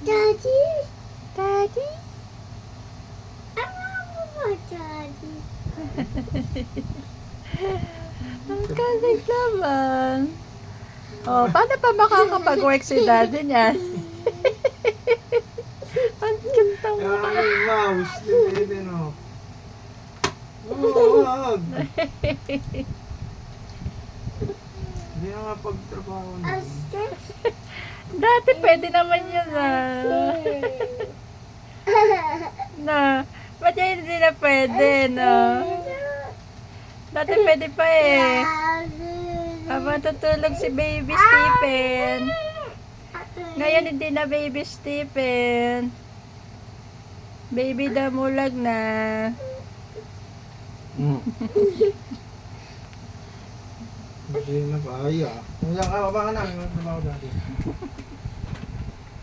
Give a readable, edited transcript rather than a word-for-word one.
Daddy? Daddy? Daddy. Ang galing naman. Oh, paano pa makakapag-work si daddy niyan? Ang ganda mo. Ay, mouse. Dito, no. Huwag. Hindi na nga pagtrabaho na. Dati pwede naman yun na. Ba't yan hindi na pwede, no? Dati pwede pa eh. Habang tutulog si baby Stephen. Ngayon hindi na baby Stephen. Baby damulag na. Hindi na kaya. Kaya ka, baka na. Trabaho dati.